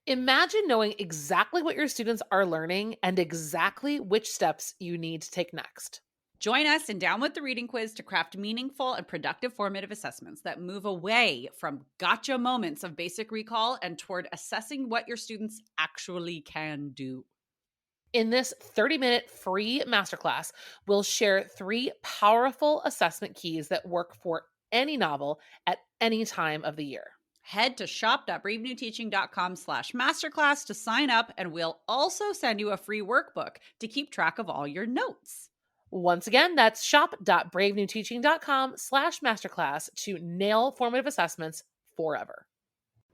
Imagine knowing exactly what your students are learning and exactly which steps you need to take next. Join us in Down with the Reading Quiz to craft meaningful and productive formative assessments that move away from gotcha moments of basic recall and toward assessing what your students actually can do. In this 30-minute free masterclass, we'll share 3 powerful assessment keys that work for any novel at any time of the year. Head to shop.bravenewteaching.com/masterclass to sign up, and we'll also send you a free workbook to keep track of all your notes. Once again, that's shop.bravenewteaching.com/masterclass to nail formative assessments forever.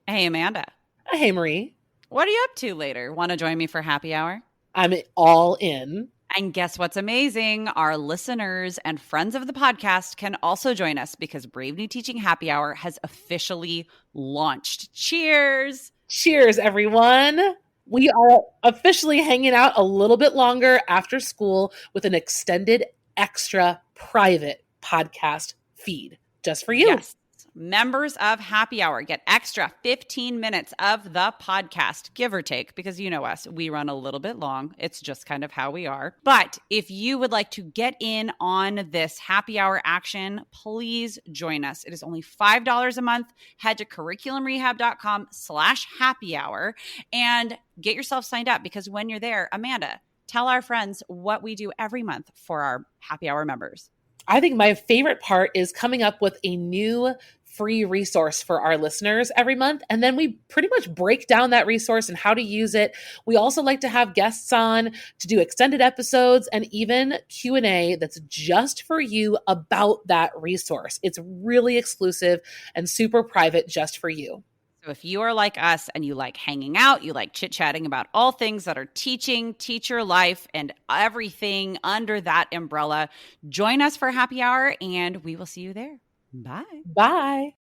Hey, Amanda. Hey, Marie. What are you up to later? Want to join me for happy hour? I'm all in. And guess what's amazing? Our listeners and friends of the podcast can also join us because Brave New Teaching Happy Hour has officially launched. Cheers! Cheers, everyone. We are officially hanging out a little bit longer after school with an extended, extra private podcast feed just for you. Yes. Members of Happy Hour get extra 15 minutes of the podcast, give or take, because you know us, we run a little bit long. It's just kind of how we are. But if you would like to get in on this Happy Hour action, please join us. It is only $5 a month. Head to curriculumrehab.com/happy hour and get yourself signed up, because when you're there, Amanda, tell our friends what we do every month for our Happy Hour members. I think my favorite part is coming up with a new free resource for our listeners every month. And then we pretty much break down that resource and how to use it. We also like to have guests on to do extended episodes and even Q&A that's just for you about that resource. It's really exclusive and super private just for you. So if you are like us and you like hanging out, you like chit-chatting about all things that are teaching, teacher life, and everything under that umbrella, join us for Happy Hour and we will see you there. Bye. Bye.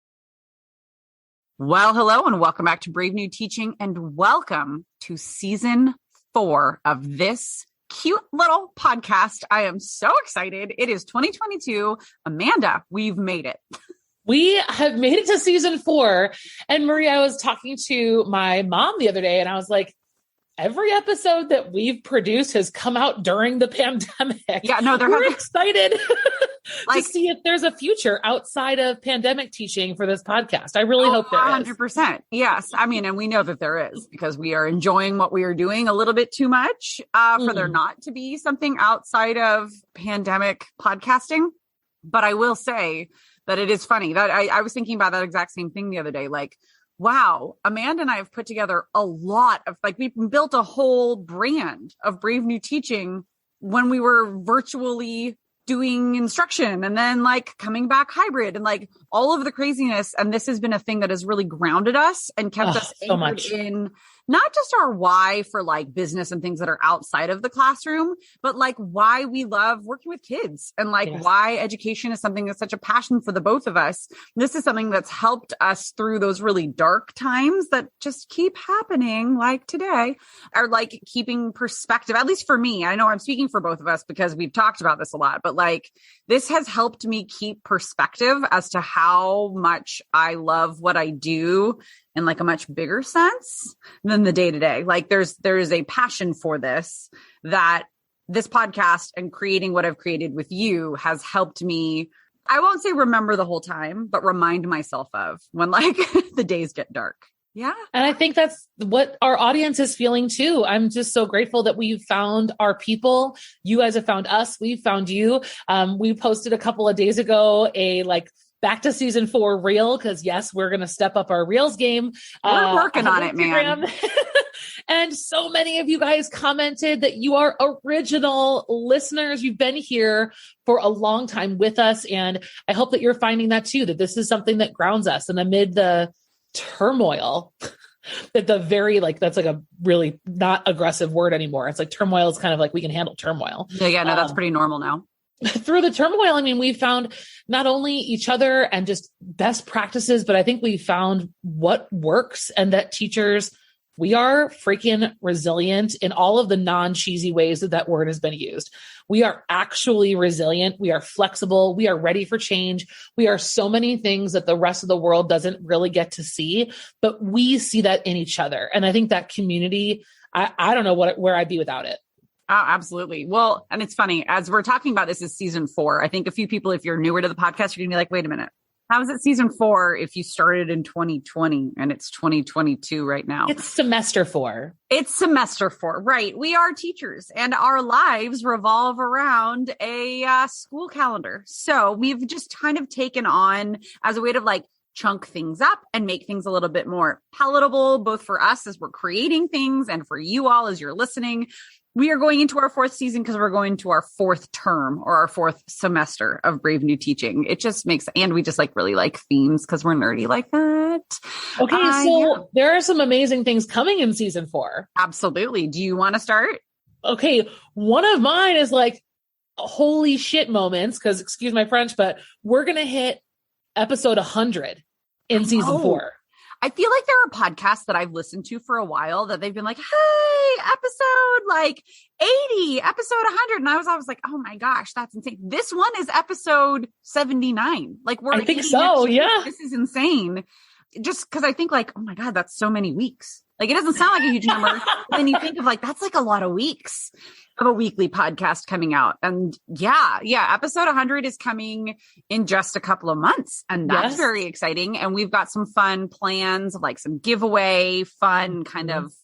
Well, hello and welcome back to Brave New Teaching, and welcome to season 4 of this cute little podcast. I am so excited. It is 2022. Amanda, we've made it. We have made it to season 4. And Maria, I was talking to my mom the other day and I was like, every episode that we've produced has come out during the pandemic. Yeah, no, we're excited to see if there's a future outside of pandemic teaching for this podcast. I really hope there 100%. Yes. I mean, and we know that there is, because we are enjoying what we are doing a little bit too much for there not to be something outside of pandemic podcasting. But I will say that it is funny that I was thinking about that exact same thing the other day. Like, wow, Amanda and I have put together a lot of, like, we built a whole brand of Brave New Teaching when we were virtually doing instruction and then like coming back hybrid and like all of the craziness. And this has been a thing that has really grounded us and kept us anchored in not just our why for like business and things that are outside of the classroom, but like why we love working with kids and like why education is something that's such a passion for the both of us. This is something that's helped us through those really dark times that just keep happening, like today, are like keeping perspective, at least for me. I know I'm speaking for both of us because we've talked about this a lot, but like this has helped me keep perspective as to how much I love what I do in like a much bigger sense than the day-to-day. Like there is a passion for this, that this podcast and creating what I've created with you has helped me, I won't say remember the whole time, but remind myself of when like the days get dark. Yeah. And I think that's what our audience is feeling too. I'm just so grateful that we've found our people. You guys have found us. We've found you. We posted a couple of days ago a like back to season 4 reel, because yes, we're going to step up our reels game. We're working on it, man. And so many of you guys commented that you are original listeners. You've been here for a long time with us. And I hope that you're finding that too, that this is something that grounds us. And amid the turmoil, that the very, like, that's like a really not aggressive word anymore. It's like turmoil is kind of like we can handle turmoil. Yeah. No, that's pretty normal now. Through the turmoil, I mean, we found not only each other and just best practices, but I think we found what works and that teachers We are freaking resilient in all of the non-cheesy ways that that word has been used. We are actually resilient. We are flexible. We are ready for change. We are so many things that the rest of the world doesn't really get to see, but we see that in each other. And I think that community, I don't know where I'd be without it. Oh, absolutely. Well, and it's funny, as we're talking about, this is season 4. I think a few people, if you're newer to the podcast, you're gonna be like, wait a minute. How is it season 4 if you started in 2020 and it's 2022 right now? It's semester 4. It's semester 4, right? We are teachers and our lives revolve around a school calendar. So we've just kind of taken on as a way to like chunk things up and make things a little bit more palatable, both for us as we're creating things and for you all as you're listening. We are going into our 4th season because we're going to our 4th term or our 4th semester of Brave New Teaching. It just makes, and we just like really like themes because we're nerdy like that. Okay. So there are some amazing things coming in season 4. Absolutely. Do you want to start? Okay. One of mine is like holy shit moments because excuse my French, but we're going to hit episode 100 in season 4. I feel like there are podcasts that I've listened to for a while that they've been like, hey, episode like 80, episode 100. And I was always like, oh my gosh, that's insane. This one is episode 79. Like I think so. Yeah. This is insane. Just because I think like, oh my God, that's so many weeks. Like, it doesn't sound like a huge number. But then you think of like, that's like a lot of weeks of a weekly podcast coming out. And yeah, episode 100 is coming in just a couple of months. And that's very exciting. And we've got some fun plans of like some giveaway, fun kind of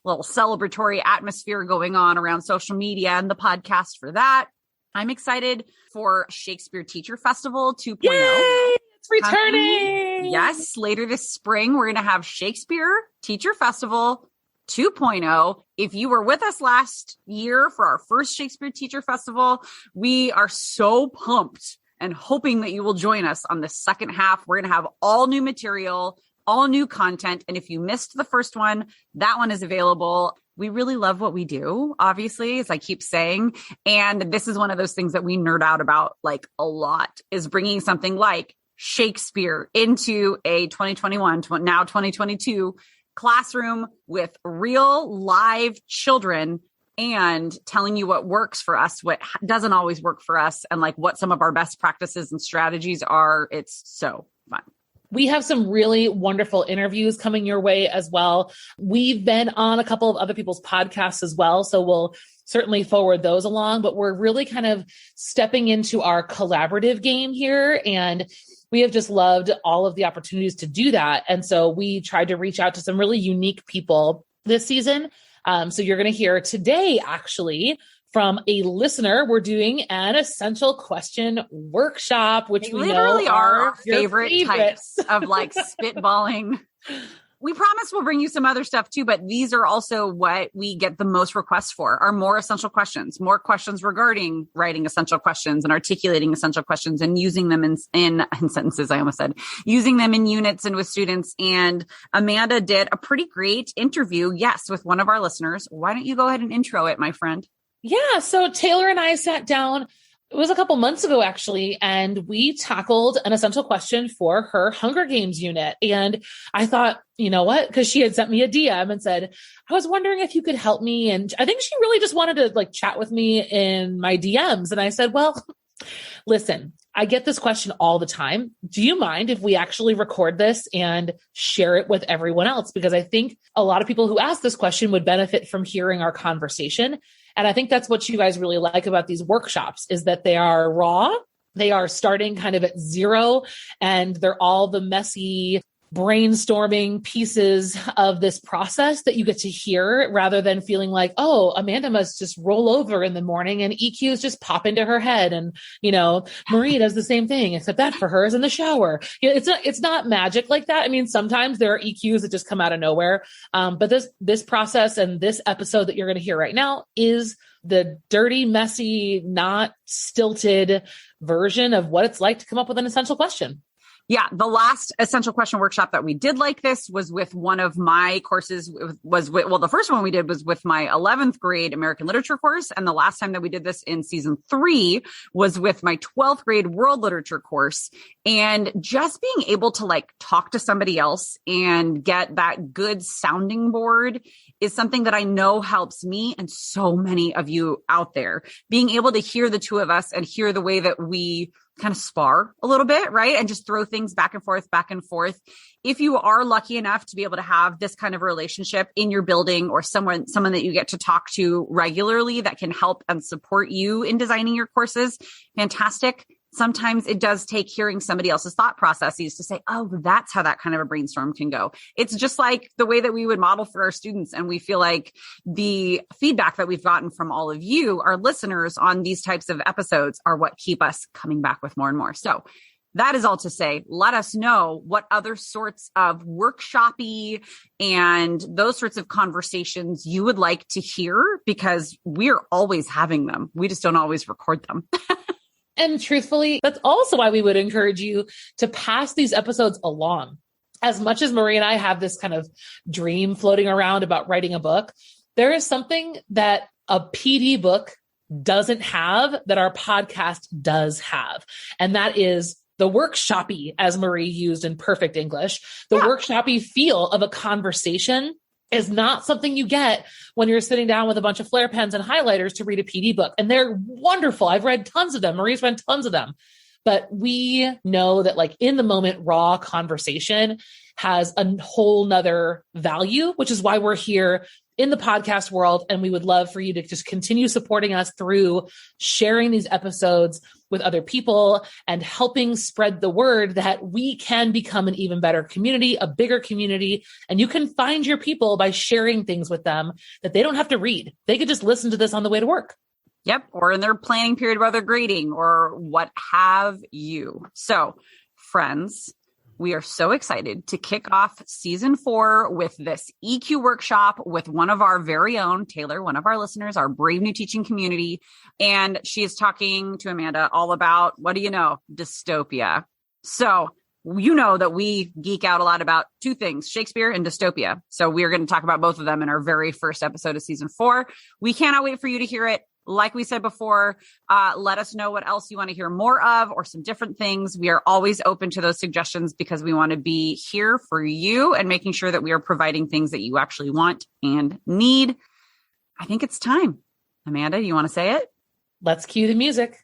little celebratory atmosphere going on around social media and the podcast for that. I'm excited for Shakespeare Teacher Festival 2.0. Yay! It's returning. Yes. Later this spring, we're going to have Shakespeare Teacher Festival 2.0. If you were with us last year for our first Shakespeare Teacher Festival, we are so pumped and hoping that you will join us on the second half. We're going to have all new material, all new content. And if you missed the first one, that one is available. We really love what we do, obviously, as I keep saying. And this is one of those things that we nerd out about like a lot, is bringing something like Shakespeare into a 2021, now 2022 classroom with real live children and telling you what works for us, what doesn't always work for us, and like what some of our best practices and strategies are. It's so fun. We have some really wonderful interviews coming your way as well. We've been on a couple of other people's podcasts as well, so we'll certainly forward those along, but we're really kind of stepping into our collaborative game here, and we have just loved all of the opportunities to do that. And so we tried to reach out to some really unique people this season. So you're going to hear today, actually, from a listener. We're doing an essential question workshop, which we literally know are our favorite types of like spitballing. We promise we'll bring you some other stuff too, but these are also what we get the most requests for, are more essential questions, more questions regarding writing essential questions and articulating essential questions and using them in sentences. I almost said using them in units and with students. And Amanda did a pretty great interview. Yes. With one of our listeners. Why don't you go ahead and intro it, my friend? Yeah. So Taylor and I sat down. It was a couple months ago, actually, and we tackled an essential question for her Hunger Games unit. And I thought, you know what? Because she had sent me a DM and said, I was wondering if you could help me. And I think she really just wanted to like chat with me in my DMs. And I said, well, listen, I get this question all the time. Do you mind if we actually record this and share it with everyone else? Because I think a lot of people who ask this question would benefit from hearing our conversation. And I think that's what you guys really like about these workshops, is that they are raw. They are starting kind of at zero, and they're all the messy brainstorming pieces of this process that you get to hear, rather than feeling like, oh, Amanda must just roll over in the morning and EQs just pop into her head. And, you know, Marie does the same thing, except that for her is in the shower. You know, it's not magic like that. I mean, sometimes there are EQs that just come out of nowhere. But this process and this episode that you're going to hear right now is the dirty, messy, not stilted version of what it's like to come up with an essential question. Yeah, the last essential question workshop that we did like this was with one of my courses the first one we did was with my 11th grade American literature course. And the last time that we did this in season 3 was with my 12th grade world literature course. And just being able to like talk to somebody else and get that good sounding board is something that I know helps me and so many of you out there. Being able to hear the two of us and hear the way that we kind of spar a little bit, right? And just throw things back and forth, back and forth. If you are lucky enough to be able to have this kind of relationship in your building or someone that you get to talk to regularly that can help and support you in designing your courses, fantastic. Sometimes it does take hearing somebody else's thought processes to say, oh, that's how that kind of a brainstorm can go. It's just like the way that we would model for our students. And we feel like the feedback that we've gotten from all of you, our listeners on these types of episodes, are what keep us coming back with more and more. So that is all to say, let us know what other sorts of workshop-y and those sorts of conversations you would like to hear, because we're always having them. We just don't always record them. And truthfully, that's also why we would encourage you to pass these episodes along. As much as Marie and I have this kind of dream floating around about writing a book, there is something that a PD book doesn't have that our podcast does have. And that is the workshop-y, as Marie used in perfect English, the workshop-y feel of a conversation is not something you get when you're sitting down with a bunch of flare pens and highlighters to read a PD book. And they're wonderful. I've read tons of them. Marie's read tons of them. But we know that like in the moment, raw conversation has a whole nother value, which is why we're here in the podcast world. And we would love for you to just continue supporting us through sharing these episodes with other people and helping spread the word that we can become an even better community, a bigger community. And you can find your people by sharing things with them that they don't have to read. They could just listen to this on the way to work. Yep. Or in their planning period while they're grading or what have you. So friends, we are so excited to kick off season 4 with this EQ workshop with one of our very own, Taylor, one of our listeners, our brave new teaching community. And she is talking to Amanda all about, what do you know, dystopia. So you know that we geek out a lot about 2 things, Shakespeare and dystopia. So we are going to talk about both of them in our very first episode of season 4. We cannot wait for you to hear it. Like we said before, let us know what else you want to hear more of or some different things. We are always open to those suggestions because we want to be here for you and making sure that we are providing things that you actually want and need. I think it's time. Amanda, you want to say it? Let's cue the music.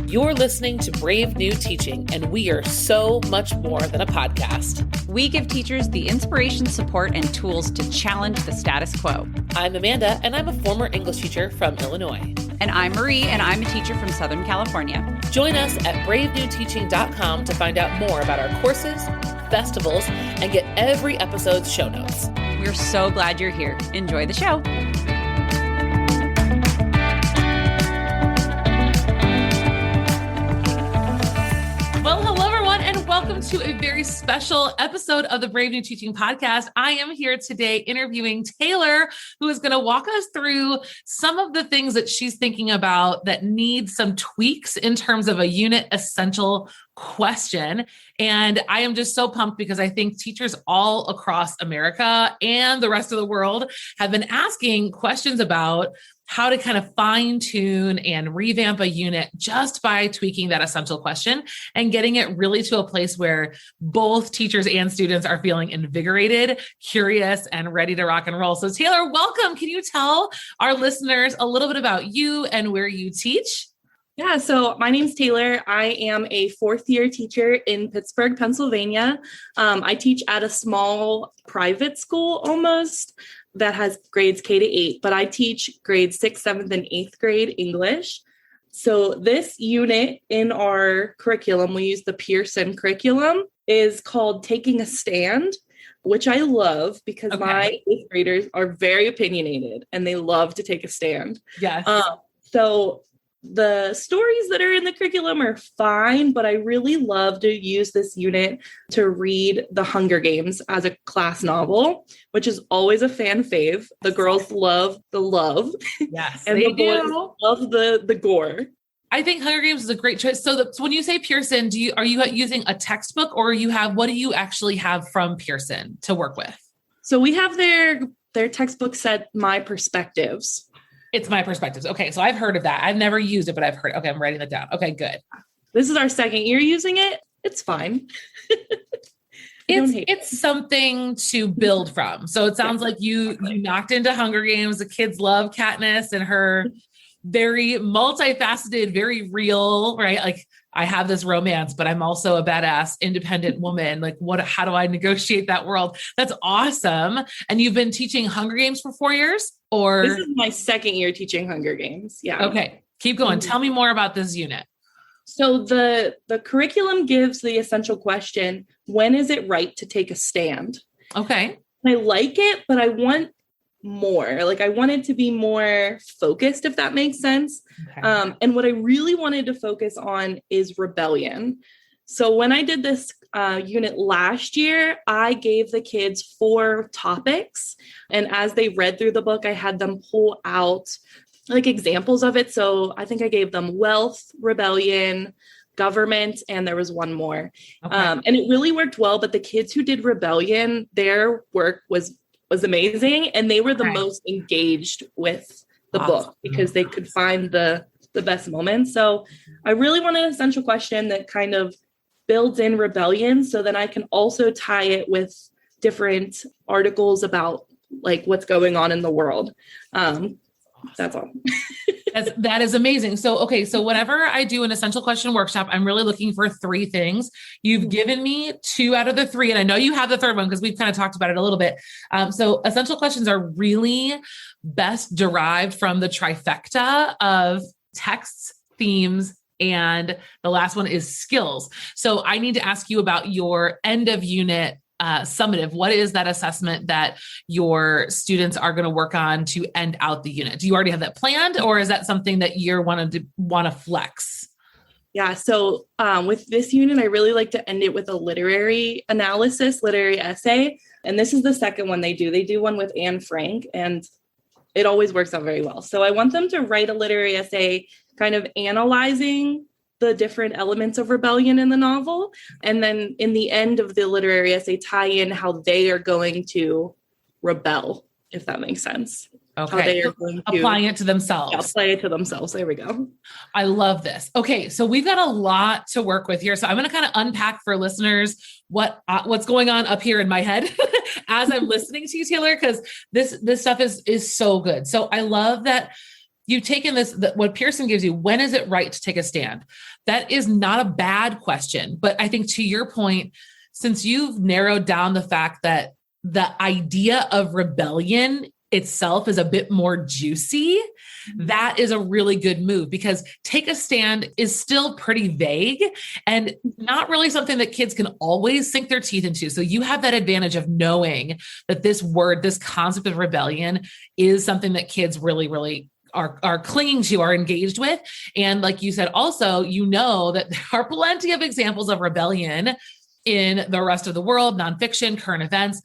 You're listening to Brave New Teaching, and we are so much more than a podcast. We give teachers the inspiration, support, and tools to challenge the status quo. I'm Amanda, and I'm a former English teacher from Illinois. And I'm Marie, and I'm a teacher from Southern California. Join us at bravenewteaching.com to find out more about our courses, festivals, and get every episode's show notes. We're so glad you're here. Enjoy the show. Well, hello, everyone, and welcome to a very special episode of the Brave New Teaching Podcast. I am here today interviewing Taylor, who is going to walk us through some of the things that she's thinking about that need some tweaks in terms of a unit essential question. And I am just so pumped because I think teachers all across America and the rest of the world have been asking questions about how to kind of fine tune and revamp a unit just by tweaking that essential question and getting it really to a place where both teachers and students are feeling invigorated, curious, and ready to rock and roll. So Taylor, welcome. Can you tell our listeners a little bit about you and where you teach? Yeah, so my name's Taylor. I am a 4th-year teacher in Pittsburgh, Pennsylvania. I teach at a small private school almost that has grades K to 8, but I teach grades 6th, 7th, and 8th grade English. So this unit in our curriculum, we use the Pearson curriculum, is called Taking a Stand, which I love because my 8th graders are very opinionated and they love to take a stand. Yes. So the stories that are in the curriculum are fine, but I really love to use this unit to read The Hunger Games as a class novel, which is always a fan fave. The girls love the love. Yes, and they the boys do. love the gore. I think Hunger Games is a great choice. So when you say Pearson, are you using a textbook, or what do you actually have from Pearson to work with? So we have their textbook set, My Perspectives. It's My Perspectives. Okay. So I've heard of that. I've never used it, but I've heard. Okay. I'm writing that down. Okay, good. This is our second year using it. It's fine. It's something to build from. So it sounds like you knocked into Hunger Games. The kids love Katniss and her very multifaceted, very real, right? Like, I have this romance, but I'm also a badass, independent woman. Like, how do I negotiate that world? That's awesome. And you've been teaching Hunger Games for 4 years, or? This is my second year teaching Hunger Games. Yeah. Okay. Keep going. Tell me more about this unit. So the curriculum gives the essential question, when is it right to take a stand? Okay. I like it, but I want more. Like, I want it to be more focused, if that makes sense. Okay. And what I really wanted to focus on is rebellion. So when I did this unit last year, I gave the kids 4 topics. And as they read through the book, I had them pull out like examples of it. So I think I gave them wealth, rebellion, government, and there was one more. Okay. And it really worked well. But the kids who did rebellion, their work was amazing. And they were the most engaged with the book because they could find the best moments. So I really want an essential question that kind of builds in rebellion, so then I can also tie it with different articles about like what's going on in the world. That's all. That is amazing. So, okay. So whenever I do an essential question workshop, I'm really looking for 3 things. You've given me 2 out of the 3, and I know you have the third one because we've kind of talked about it a little bit. So essential questions are really best derived from the trifecta of texts, themes, and the last one is skills. So I need to ask you about your end of unit summative. What is that assessment that your students are going to work on to end out the unit? Do you already have that planned, or is that something that you're want to flex? Yeah. So with this unit, I really like to end it with a literary analysis, literary essay. And this is the second one they do. They do one with Anne Frank, and it always works out very well. So I want them to write a literary essay kind of analyzing the different elements of rebellion in the novel. And then in the end of the literary essay, tie in how they are going to rebel, if that makes sense. Okay. How they are going to applying it to themselves. Apply it to themselves. There we go. I love this. Okay. So we've got a lot to work with here. So I'm going to kind of unpack for listeners what's going on up here in my head as I'm listening to you, Taylor, because this stuff is so good. So I love that you've taken what Pearson gives you. When is it right to take a stand? That is not a bad question. But I think to your point, since you've narrowed down the fact that the idea of rebellion itself is a bit more juicy, that is a really good move, because take a stand is still pretty vague and not really something that kids can always sink their teeth into. So you have that advantage of knowing that this concept of rebellion is something that kids really, really are clinging to, are engaged with. And like you said, also, you know that there are plenty of examples of rebellion in the rest of the world, nonfiction, current events.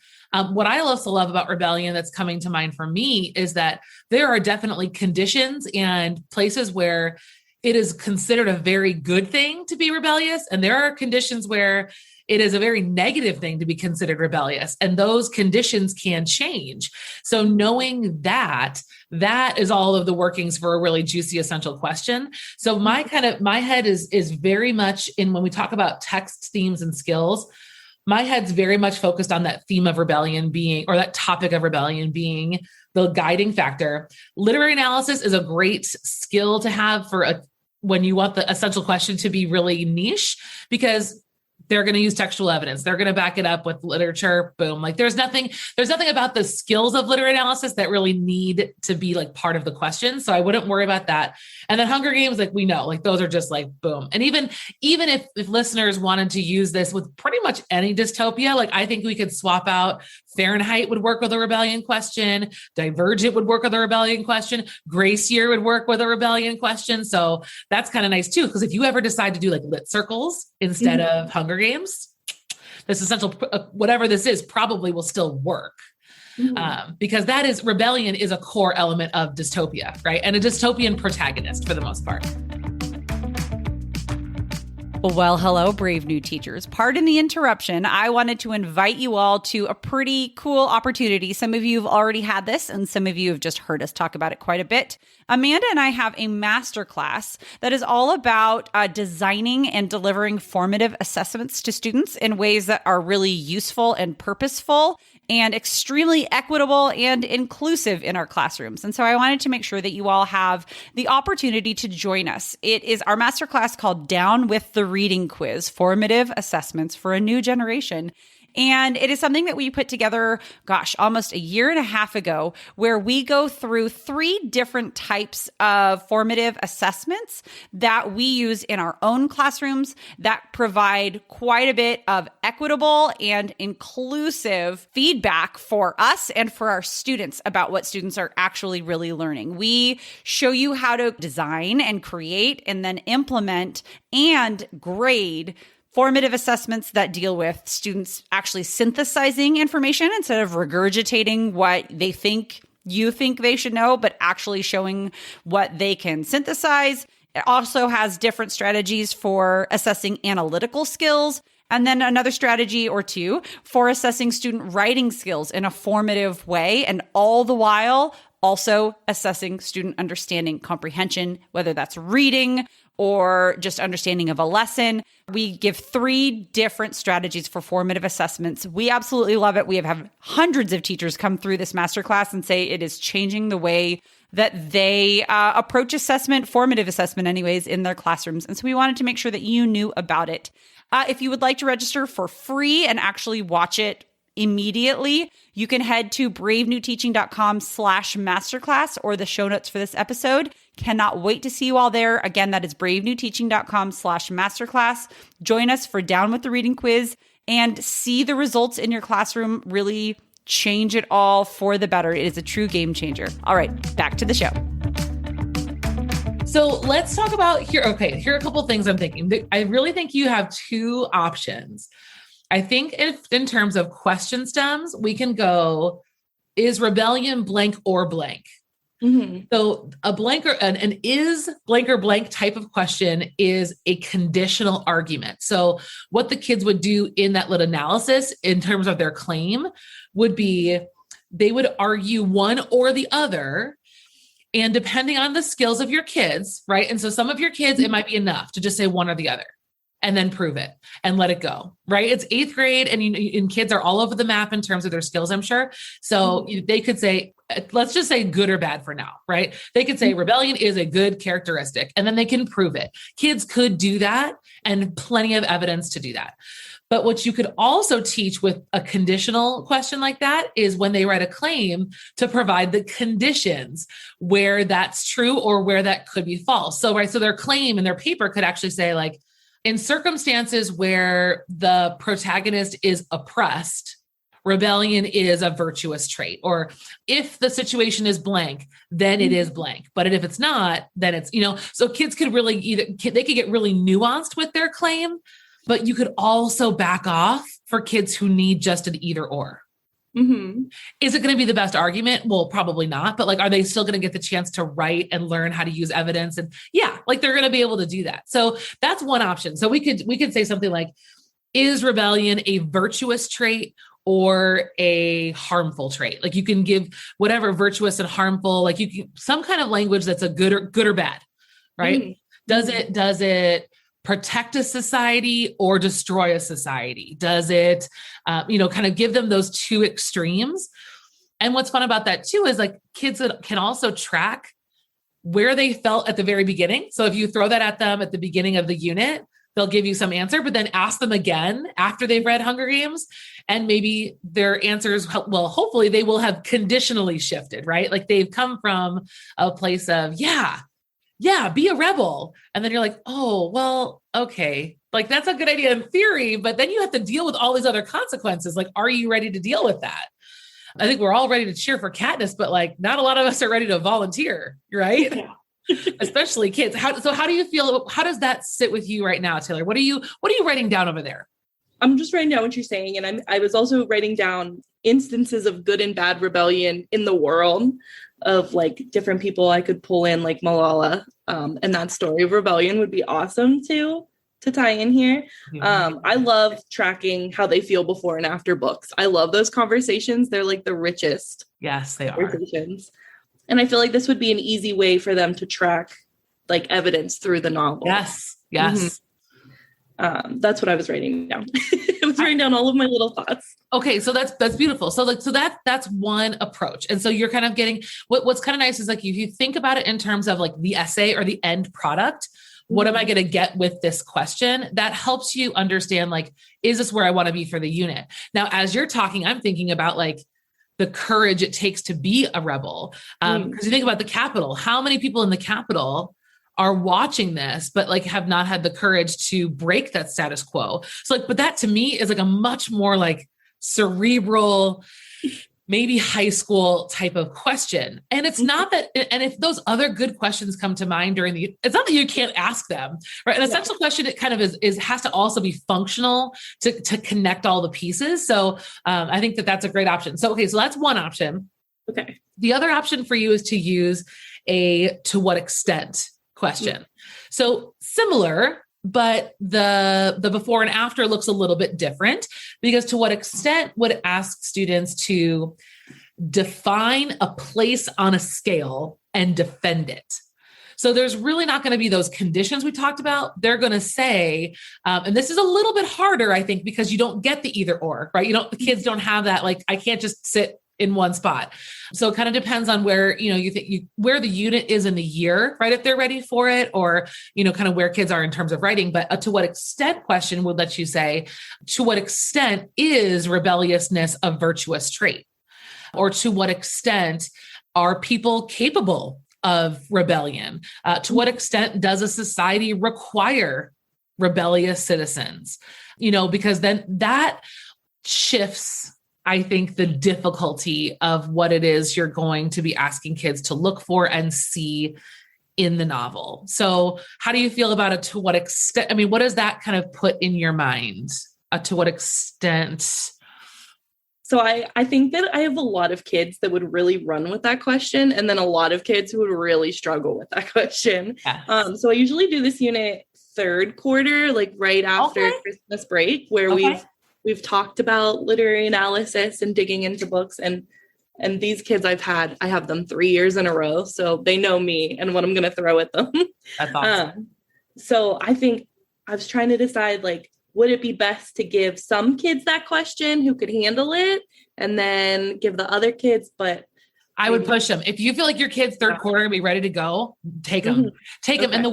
What I also love about rebellion that's coming to mind for me is that there are definitely conditions and places where it is considered a very good thing to be rebellious. And there are conditions where it is a very negative thing to be considered rebellious. And those conditions can change. So knowing that is all of the workings for a really juicy essential question. So my head is very much in, when we talk about text, themes, and skills, my head's very much focused on that theme of rebellion being, or that topic of rebellion being the guiding factor. Literary analysis is a great skill to have when you want the essential question to be really niche, because they're going to use textual evidence. They're going to back it up with literature. Boom. Like there's nothing about the skills of literary analysis that really need to be like part of the question. So I wouldn't worry about that. And then Hunger Games, like we know, like those are just like, boom. And even if listeners wanted to use this with pretty much any dystopia, like I think we could swap out Fahrenheit would work with a rebellion question. Divergent would work with a rebellion question. Grace Year would work with a rebellion question. So that's kind of nice too. Because if you ever decide to do like lit circles instead of Hunger Games, this essential, whatever this is, probably will still work. Because rebellion is a core element of dystopia, right? And a dystopian protagonist for the most part. Well, hello, brave new teachers. Pardon the interruption. I wanted to invite you all to a pretty cool opportunity. Some of you have already had this, and some of you have just heard us talk about it quite a bit. Amanda and I have a masterclass that is all about designing and delivering formative assessments to students in ways that are really useful and purposeful and extremely equitable and inclusive in our classrooms. And so I wanted to make sure that you all have the opportunity to join us. It is our masterclass called Down with the Reading Quiz, Formative Assessments for a New Generation. And it is something that we put together, almost a year and a half ago, where we go through 3 different types of formative assessments that we use in our own classrooms that provide quite a bit of equitable and inclusive feedback for us and for our students about what students are actually really learning. We show you how to design and create and then implement and grade formative assessments that deal with students actually synthesizing information instead of regurgitating what they think you think they should know, but actually showing what they can synthesize. It also has different strategies for assessing analytical skills, and then another strategy or 2 for assessing student writing skills in a formative way, and all the while also assessing student understanding comprehension, whether that's reading or just understanding of a lesson. We give 3 different strategies for formative assessments. We absolutely love it. We have had hundreds of teachers come through this masterclass and say it is changing the way that they approach assessment, formative assessment anyways, in their classrooms. And so we wanted to make sure that you knew about it. If you would like to register for free and actually watch it immediately, you can head to bravenewteaching.com/masterclass or the show notes for this episode. Cannot wait to see you all there. Again, that is bravenewteaching.com/masterclass. Join us for Down with the Reading Quiz and see the results in your classroom really change it all for the better. It is a true game changer. All right, back to the show. So let's talk about here. Okay, here are a couple of things I'm thinking. I really think you have 2 options. I think if in terms of question stems, we can go, is rebellion blank or blank? Mm-hmm. So a blank or an is blank or blank type of question is a conditional argument. So what the kids would do in that little analysis in terms of their claim would be, they would argue one or the other. And depending on the skills of your kids, right? And so some of your kids, it might be enough to just say one or the other and then prove it and let it go, right? It's 8th grade and kids are all over the map in terms of their skills, I'm sure. So they could say, let's just say good or bad for now, right? They could say rebellion is a good characteristic and then they can prove it. Kids could do that and plenty of evidence to do that. But what you could also teach with a conditional question like that is when they write a claim to provide the conditions where that's true or where that could be false. So, right. So their claim in their paper could actually say like, in circumstances where the protagonist is oppressed, rebellion is a virtuous trait. Or if the situation is blank, then it is blank. But if it's not, then it's, so kids could really they could get really nuanced with their claim, but you could also back off for kids who need just an either or. Mm-hmm. Is it going to be the best argument? Well, probably not. But are they still going to get the chance to write and learn how to use evidence? And they're going to be able to do that. So that's one option. So we could say something like, is rebellion a virtuous trait or a harmful trait? You can give whatever virtuous and harmful, you can some kind of language that's a good or bad, right? Mm-hmm. Does it protect a society or destroy a society? Does it, kind of give them those 2 extremes? And what's fun about that too is kids can also track where they felt at the very beginning. So if you throw that at them at the beginning of the unit, they'll give you some answer, but then ask them again after they've read Hunger Games. And maybe their answers, well, hopefully they will have conditionally shifted, right? They've come from a place of, be a rebel. And then you're like, oh, well, okay. That's a good idea in theory, but then you have to deal with all these other consequences. Are you ready to deal with that? I think we're all ready to cheer for Katniss, but not a lot of us are ready to volunteer, right? Yeah. Especially kids. How do you feel? How does that sit with you right now, Taylor? What are you writing down over there? I'm just writing down what you're saying. And I was also writing down instances of good and bad rebellion in the world of different people I could pull in, like Malala. And that story of rebellion would be awesome too. to tie in here. Mm-hmm. I love tracking how they feel before and after books. I love those conversations. They're like the richest Yes, they are. conversations. And I feel like this would be an easy way for them to track like evidence through the novel. Yes. Yes. Mm-hmm. That's what I was writing down. I was writing down all of my little thoughts. Okay. So that's beautiful. So that's one approach. And so you're kind of getting what's kind of nice is like, if you think about it in terms of like the essay or the end product, what am I going to get with this question? That helps you understand, like, is this where I want to be for the unit? Now, as you're talking, I'm thinking about like the courage it takes to be a rebel. Because you think about the Capitol, how many people in the Capitol are watching this, but like have not had the courage to break that status quo. So like, but that to me is like a much more like cerebral, maybe high school type of question. And it's not that, and if those other good questions come to mind during it's not that you can't ask them, right? An essential question, it kind of has to also be functional to connect all the pieces. So I think that's a great option. So, okay. So that's one option. Okay. The other option for you is to use a to what extent question. So similar, but the before and after looks a little bit different, because to what extent would it ask students to define a place on a scale and defend it? So there's really not going to be those conditions we talked about. They're going to say, and this is a little bit harder, I think, because you don't get the either or, right? The kids don't have that, like, I can't just sit in one spot. So it kind of depends on where, you think where the unit is in the year, right? If they're ready for it, or, kind of where kids are in terms of writing. But a to what extent question would let you say, to what extent is rebelliousness a virtuous trait? Or to what extent are people capable of rebellion? To what extent does a society require rebellious citizens? Because then that shifts, I think, the difficulty of what it is you're going to be asking kids to look for and see in the novel. So how do you feel about it? To what extent? I mean, what does that kind of put in your mind? To what extent? So I think that I have a lot of kids that would really run with that question, and then a lot of kids who would really struggle with that question. Yes. So I usually do this unit third quarter, like right after Christmas break, where we've talked about literary analysis and digging into books, and these kids I have them 3 years in a row, so they know me and what I'm going to throw at them. That's awesome. So I think I was trying to decide, like, would it be best to give some kids that question who could handle it, and then give the other kids, but I would push them. If you feel like your kid's third quarter gonna be ready to go, take them, them. And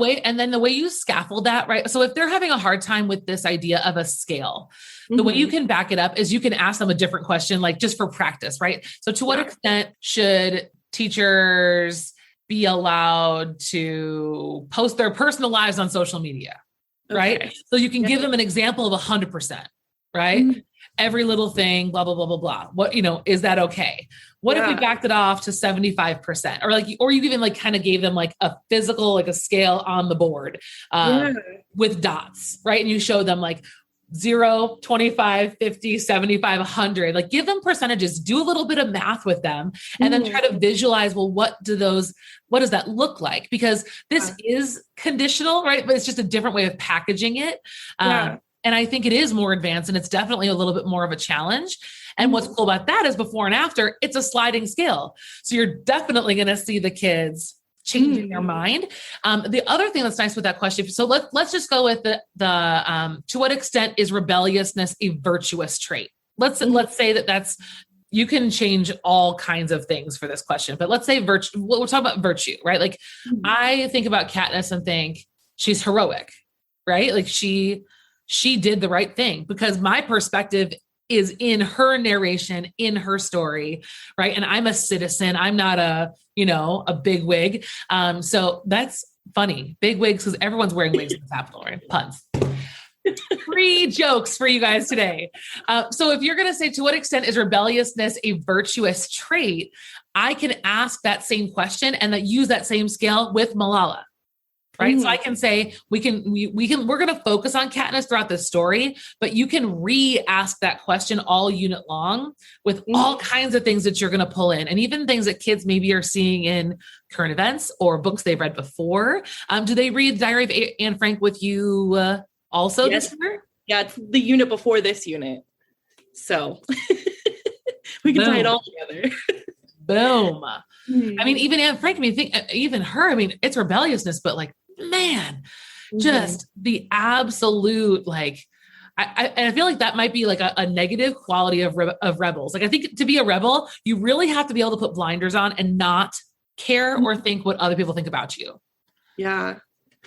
the way you scaffold that, right? So if they're having a hard time with this idea of a scale, the way you can back it up is you can ask them a different question, like just for practice, right? So to what extent should teachers be allowed to post their personal lives on social media? Right. Okay. So you can give them an example of 100%, right? Every little thing, blah, blah, blah, blah, blah. What, is that okay? What if we backed it off to 75%? Or you even like kind of gave them like a physical, like a scale on the board with dots, right? And you show them like 0, 25, 50, 75, 100, like give them percentages, do a little bit of math with them, and then try to visualize, well, what does that look like? Because this is conditional, right? But it's just a different way of packaging it. And I think it is more advanced, and it's definitely a little bit more of a challenge. And what's cool about that is before and after, it's a sliding scale. So you're definitely going to see the kids changing their mind. The other thing that's nice with that question, so let's just go with the to what extent is rebelliousness a virtuous trait? Let's say that's, you can change all kinds of things for this question, but let's say we're talking about virtue, right? Like I think about Katniss and think she's heroic, right? Like she did the right thing, because my perspective is in her narration, in her story, right? And I'm a citizen. I'm not a big wig. So that's funny. Big wigs, because everyone's wearing wigs in the Capitol, right? Puns. 3 jokes for you guys today. So if you're going to say, to what extent is rebelliousness a virtuous trait? I can ask that same question and use that same scale with Malala. Right. So I can say, we're going to focus on Katniss throughout the story, but you can re-ask that question all unit long with all kinds of things that you're going to pull in, and even things that kids maybe are seeing in current events or books they've read before. Do they read Diary of Anne Frank with you also Yes. this year? Yeah, it's the unit before this unit. So we can tie it all together. Boom. Mhm. I mean, even Anne Frank, I mean, think even her, I mean, it's rebelliousness, but like, man, just the absolute, like, and I feel like that might be like a negative quality of rebels. Like, I think to be a rebel, you really have to be able to put blinders on and not care or think what other people think about you. Yeah.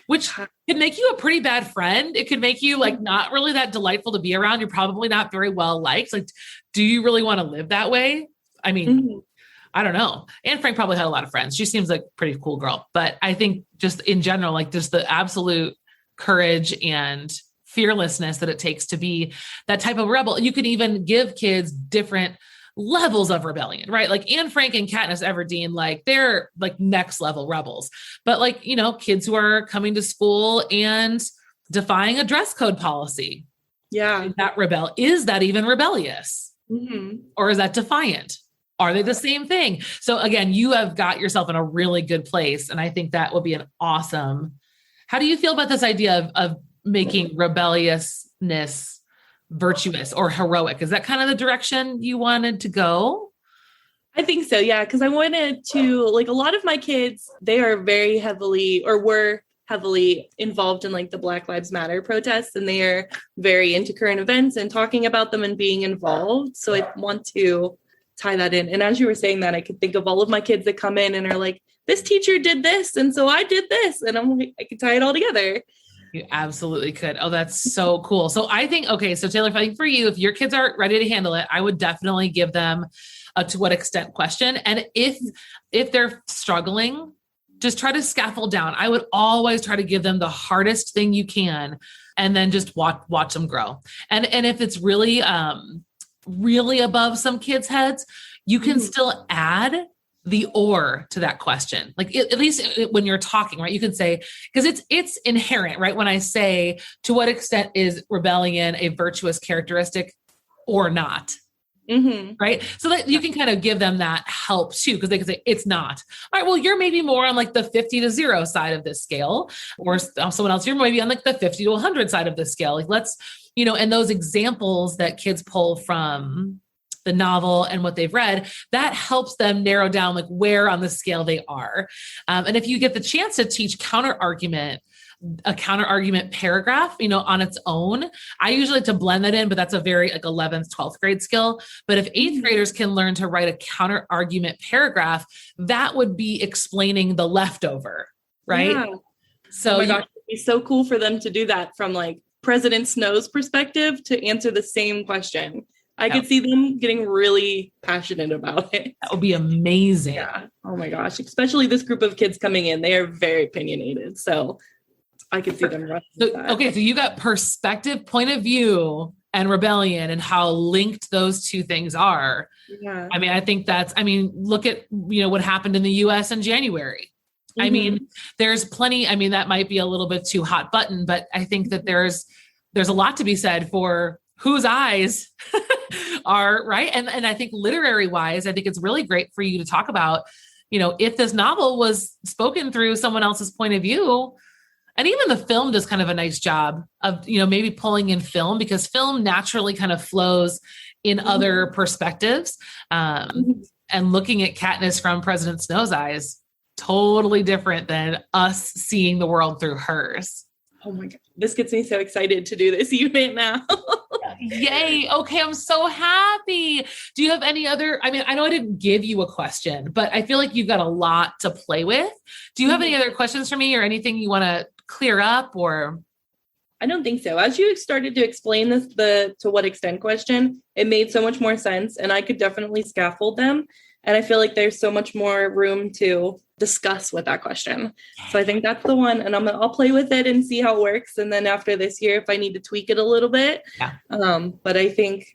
Which could make you a pretty bad friend. It could make you like not really that delightful to be around. You're probably not very well liked. Like, do you really want to live that way? I mean, I don't know. Anne Frank probably had a lot of friends. She seems like a pretty cool girl, but I think just in general, like just the absolute courage and fearlessness that it takes to be that type of rebel. You can even give kids different levels of rebellion, right? Like Anne Frank and Katniss Everdeen, like they're like next level rebels, but like, you know, kids who are coming to school and defying a dress code policy. Yeah. Is that even rebellious? Mm-hmm. Or is that defiant? Are they the same thing? So again, you have got yourself in a really good place. And I think that would be an awesome. How do you feel about this idea of making rebelliousness virtuous or heroic? Is that kind of the direction you wanted to go? I think so. Yeah. Cause I wanted to, like, a lot of my kids, they are very heavily or were heavily involved in like the Black Lives Matter protests, and they are very into current events and talking about them and being involved. So I want to tie that in. And as you were saying that, I could think of all of my kids that come in and are like, this teacher did this, and so I did this. And I'm like, I could tie it all together. You absolutely could. Oh, that's so cool. So I think, okay, so Taylor, I think for you, if your kids aren't ready to handle it, I would definitely give them a to what extent question. And if they're struggling, just try to scaffold down. I would always try to give them the hardest thing you can, and then just watch them grow. And if it's really, really above some kids' heads, you can still add the or to that question. Like at least when you're talking, right? You can say, because it's inherent, right? When I say, to what extent is rebellion a virtuous characteristic or not? Right. So that you can kind of give them that help too, because they can say it's not. All right, well, you're maybe more on like the 50 to 0 side of this scale, or someone else, you're maybe on like the 50 to 100 side of the scale. Like let's, you know, and those examples that kids pull from the novel and what they've read, that helps them narrow down like where on the scale they are. And if you get the chance to teach a counter argument paragraph, you know, on its own, I usually like to blend that in, but that's a very like 11th, 12th grade skill. But if 8th graders can learn to write a counter argument paragraph, that would be explaining the leftover, right? Yeah. So oh my gosh, it'd be so cool for them to do that from like President Snow's perspective to answer the same question. I could see them getting really passionate about it. That would be amazing. Yeah. Oh my gosh. Especially this group of kids coming in. They are very opinionated. So I could see them running. Okay. So you got perspective, point of view, and rebellion, and how linked those two things are. Yeah. I mean, I think look at, you know, what happened in the US in January. I mean, there's plenty, I mean, that might be a little bit too hot button, but I think that there's a lot to be said for whose eyes are right. And I think literary wise, I think it's really great for you to talk about, you know, if this novel was spoken through someone else's point of view. And even the film does kind of a nice job of, you know, maybe pulling in film, because film naturally kind of flows in other perspectives. And looking at Katniss from President Snow's eyes, totally different than us seeing the world through hers. Oh my God. This gets me so excited to do this unit now. Yay. Okay. I'm so happy. Do you have any other, I mean, I know I didn't give you a question, but I feel like you've got a lot to play with. Do you have any other questions for me or anything you want to clear up? Or I don't think so. As you started to explain this, the to what extent question, it made so much more sense, and I could definitely scaffold them. And I feel like there's so much more room to discuss with that question. So I think that's the one, and I'll play with it and see how it works. And then after this year, if I need to tweak it a little bit, but I think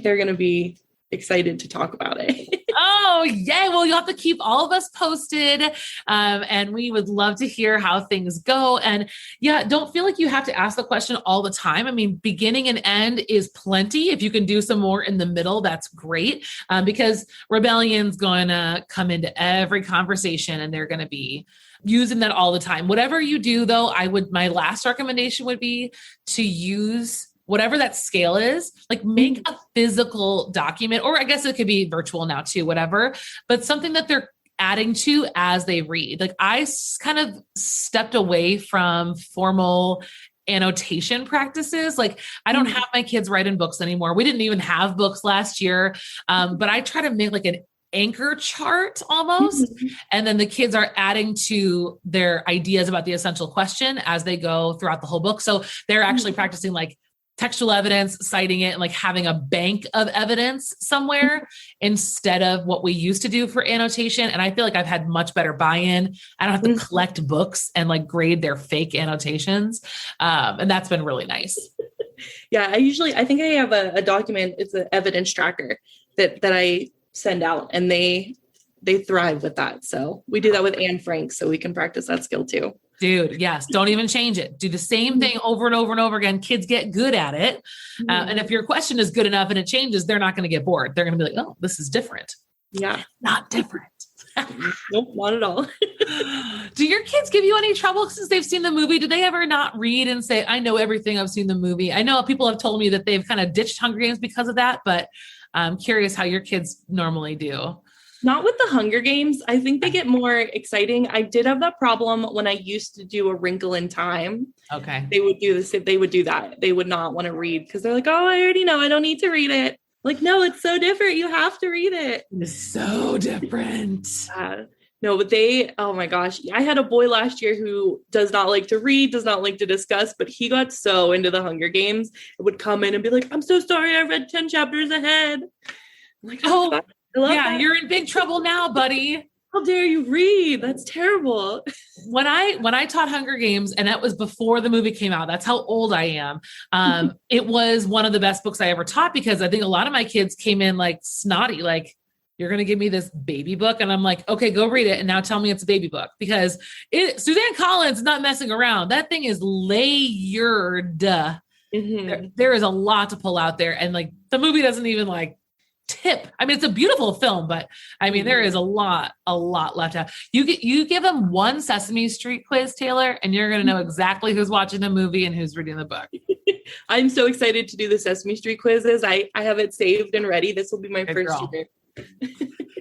they're going to be excited to talk about it. Oh, Oh, yay. Well, you'll have to keep all of us posted. And we would love to hear how things go. And yeah, don't feel like you have to ask the question all the time. I mean, beginning and end is plenty. If you can do some more in the middle, that's great. Because rebellion's going to come into every conversation and they're going to be using that all the time. Whatever you do though, my last recommendation would be to use whatever that scale is, like make a physical document, or I guess it could be virtual now too, whatever, but something that they're adding to as they read. Like I kind of stepped away from formal annotation practices. Like I don't have my kids write in books anymore. We didn't even have books last year. But I try to make like an anchor chart almost. And then the kids are adding to their ideas about the essential question as they go throughout the whole book. So they're actually practicing like textual evidence, citing it, and like having a bank of evidence somewhere instead of what we used to do for annotation. And I feel like I've had much better buy-in. I don't have to collect books and like grade their fake annotations. And that's been really nice. Yeah, I think I have a document. It's an evidence tracker that I send out, and they thrive with that. So we do that with Anne Frank, so we can practice that skill too. Dude, yes. Don't even change it. Do the same thing over and over and over again. Kids get good at it. And if your question is good enough and it changes, they're not going to get bored. They're going to be like, oh, this is different. Yeah. Not different. Nope, not at all. Do your kids give you any trouble since they've seen the movie? Do they ever not read and say, I know everything, I've seen the movie? I know people have told me that they've kind of ditched Hunger Games because of that, but I'm curious how your kids normally do. Not with the Hunger Games. I think they get more exciting. I did have that problem when I used to do A Wrinkle in Time. Okay. They would do this. They would do that. They would not want to read because they're like, oh, I already know. I don't need to read it. Like, no, it's so different. You have to read it. It's so different. No, but oh my gosh. I had a boy last year who does not like to read, does not like to discuss, but he got so into the Hunger Games. It would come in and be like, I'm so sorry. I read 10 chapters ahead. I'm like, oh, yeah, that. You're in big trouble now, buddy. How dare you read? That's terrible. When I taught Hunger Games, and that was before the movie came out, that's how old I am. It was one of the best books I ever taught because I think a lot of my kids came in like snotty, like, you're going to give me this baby book. And I'm like, okay, go read it. And now tell me it's a baby book because Suzanne Collins is not messing around. That thing is layered. There is a lot to pull out there. And like, the movie doesn't even like tip. I mean, it's a beautiful film, but I mean, there is a lot left out. You give them one Sesame Street quiz, Taylor, and you're going to know exactly who's watching the movie and who's reading the book. I'm so excited to do the Sesame Street quizzes. I have it saved and ready. This will be my first year.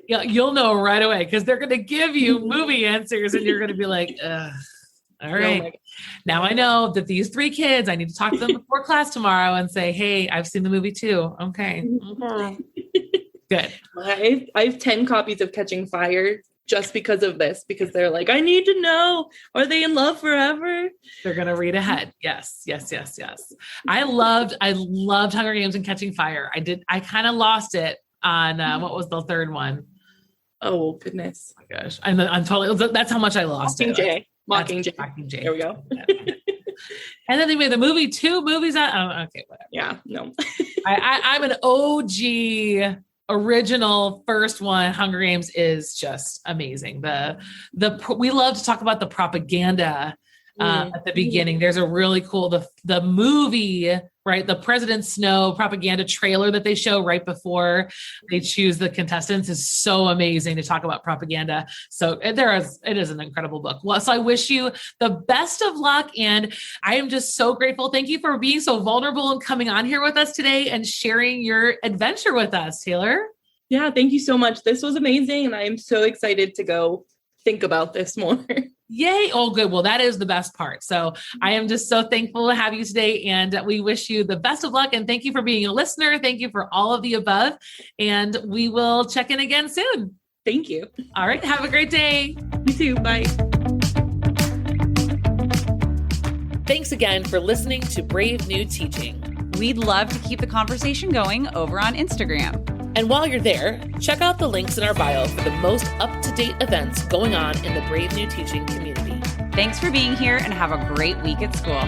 Yeah, you'll know right away because they're going to give you movie answers and you're going to be like, ugh. All right. Now I know that these 3 kids, I need to talk to them before class tomorrow and say, hey, I've seen the movie too. Okay. Good. I have 10 copies of Catching Fire just because of this, because they're like, I need to know, are they in love forever? They're going to read ahead. Yes. I loved Hunger Games and Catching Fire. I kind of lost it on, what was the third one? Oh goodness. Oh my gosh. I'm totally, that's how much I lost it. Mockingjay. There we go. And then they made the movie, 2 movies out. Oh, okay, whatever. Yeah, no. I'm an OG original first one. Hunger Games is just amazing. We love to talk about the propaganda at the beginning. There's a really cool, the movie, right? The President Snow propaganda trailer that they show right before they choose the contestants is so amazing to talk about propaganda. So it is an incredible book. Well, so I wish you the best of luck. And I am just so grateful. Thank you for being so vulnerable and coming on here with us today and sharing your adventure with us, Taylor. Yeah, thank you so much. This was amazing. And I am so excited to go think about this more. Yay. Oh, good. Well, that is the best part. So I am just so thankful to have you today, and we wish you the best of luck. And thank you for being a listener. Thank you for all of the above. And we will check in again soon. Thank you. All right. Have a great day. You too. Bye. Thanks again for listening to Brave New Teaching. We'd love to keep the conversation going over on Instagram. And while you're there, check out the links in our bio for the most up-to-date events going on in the Brave New Teaching community. Thanks for being here and have a great week at school.